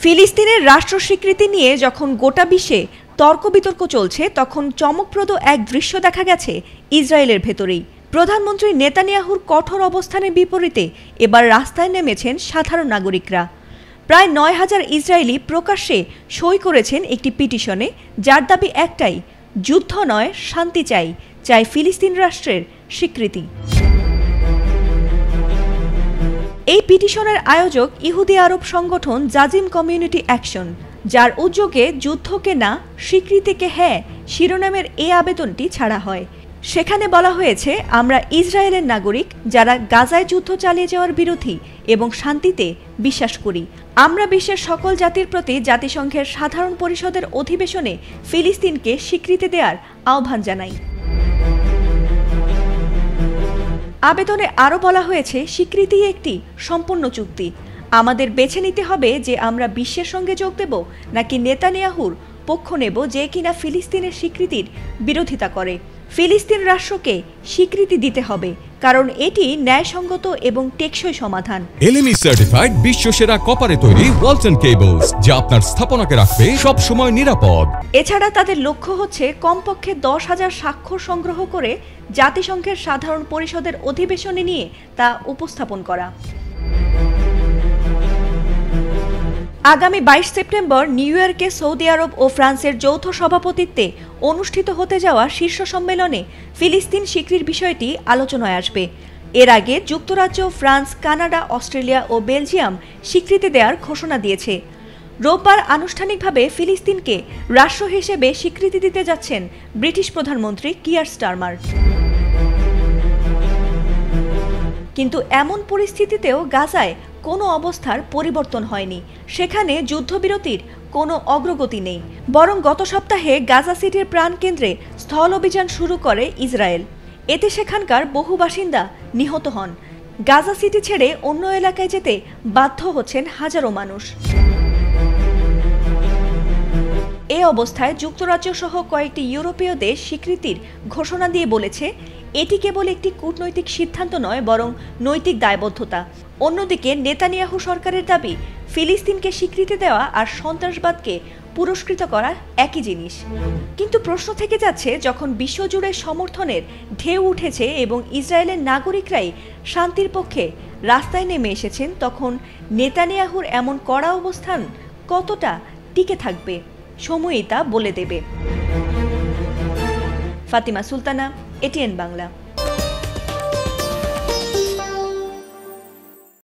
ফিলিস্তিনের রাষ্ট্র স্বীকৃতি নিয়ে যখন গোটা বিশ্বে তর্ক বিতর্ক চলছে, তখন চমকপ্রদ এক দৃশ্য দেখা গেছে ইসরায়েলের ভেতরেই। প্রধানমন্ত্রী নেতানিয়াহুর কঠোর অবস্থানের বিপরীতে এবার রাস্তায় নেমেছেন সাধারণ নাগরিকরা। প্রায় ৯,০০০ ইসরায়েলি প্রকাশ্যে সই করেছেন একটি পিটিশনে, যার দাবি একটাই, যুদ্ধ নয়, শান্তি চাই, চাই ফিলিস্তিন রাষ্ট্রের স্বীকৃতি। এই পিটিশনের আয়োজক ইহুদি আরব সংগঠন জাজিম কমিউনিটি অ্যাকশন, যার উদ্যোগে যুদ্ধকে না, স্বীকৃতিকে হ্যাঁ শিরোনামের এই আবেদনটি ছাড়া হয়। সেখানে বলা হয়েছে, আমরা ইসরায়েলের নাগরিক যারা গাজায় যুদ্ধ চালিয়ে যাওয়ার বিরোধী এবং শান্তিতে বিশ্বাস করি। আমরা বিশ্বের সকল জাতির প্রতি জাতিসংঘের সাধারণ পরিষদের অধিবেশনে ফিলিস্তিনকে স্বীকৃতি দেওয়ার আহ্বান জানাই। আবেদনে আরও বলা হয়েছে, স্বীকৃতি একটি সম্পূর্ণ চুক্তি। আমাদের বেছে নিতে হবে যে আমরা বিশ্বের সঙ্গে যোগ দেব নাকি নেতানিয়াহুর পক্ষ নেব, যে কিনা ফিলিস্তিনের স্বীকৃতির বিরোধিতা করে। ফিলিস্তিন রাষ্ট্রকে স্বীকৃতি দিতে হবে, কারণ এটি ন্যায়সঙ্গত এবং টেকসই সমাধান। এলএমই সার্টিফাইড বিশ্বসেরা কপারে তৈরি ওয়ালটন কেবলস, যা আপনার স্থাপনাকে রাখবে সব সময় নিরাপদ। এছাড়া তাদের লক্ষ্য হচ্ছে কমপক্ষে ১০,০০০ স্বাক্ষর সংগ্রহ করে জাতিসংঘের সাধারণ পরিষদের অধিবেশনে নিয়ে তা উপস্থাপন করা। আগামী ২২ সেপ্টেম্বর নিউ ইয়র্কে সৌদি আরব ও ফ্রান্সের যৌথ সভাপতিত্বে অনুষ্ঠিত হতে যাওয়া শীর্ষ সম্মেলনে ফিলিস্তিন স্বীকৃতির বিষয়টি আলোচনায় আসবে। এর আগে যুক্তরাজ্য, ফ্রান্স, কানাডা, অস্ট্রেলিয়া ও বেলজিয়াম স্বীকৃতি দেওয়ার ঘোষণা দিয়েছে। রোববার আনুষ্ঠানিকভাবে ফিলিস্তিনকে রাষ্ট্র হিসেবে স্বীকৃতি দিতে যাচ্ছেন ব্রিটিশ প্রধানমন্ত্রী কিয়ার স্টারমার। কিন্তু এমন পরিস্থিতিতেও গাজায় কোনো অবস্থার পরিবর্তন হয়নি। সেখানে যুদ্ধবিরতির কোনো অগ্রগতি নেই, বরং গত সপ্তাহে গাজা সিটির প্রাণকেন্দ্রে স্থল অভিযান শুরু করে ইসরায়েল। এতে সেখানকার বহু বাসিন্দা নিহত হন। গাজা সিটি ছেড়ে অন্য এলাকায় যেতে বাধ্য হচ্ছেন হাজারো মানুষ। এ অবস্থায় যুক্তরাজ্য সহ কয়েকটি ইউরোপীয় দেশ স্বীকৃতির ঘোষণা দিয়ে বলেছে, এটি কেবল একটি কূটনৈতিক সিদ্ধান্ত নয়, বরং নৈতিক দায়বদ্ধতা। অন্যদিকে নেতানিয়াহু সরকারের দাবি, ফিলিস্তিনকে স্বীকৃতি দেওয়া আর সন্ত্রাসবাদকে পুরস্কৃত করা একই জিনিস। কিন্তু প্রশ্ন থেকে যাচ্ছে, যখন বিশ্বজুড়ে সমর্থনের ঢেউ উঠেছে এবং ইসরায়েলের নাগরিকরাই শান্তির পক্ষে রাস্তায় নেমে এসেছেন, তখন নেতানিয়াহুর এমন কড়া অবস্থান কতটা টিকে থাকবে, সময়ই তা বলে দেবে। ফাতিমা সুলতানা, এটিএন বাংলা।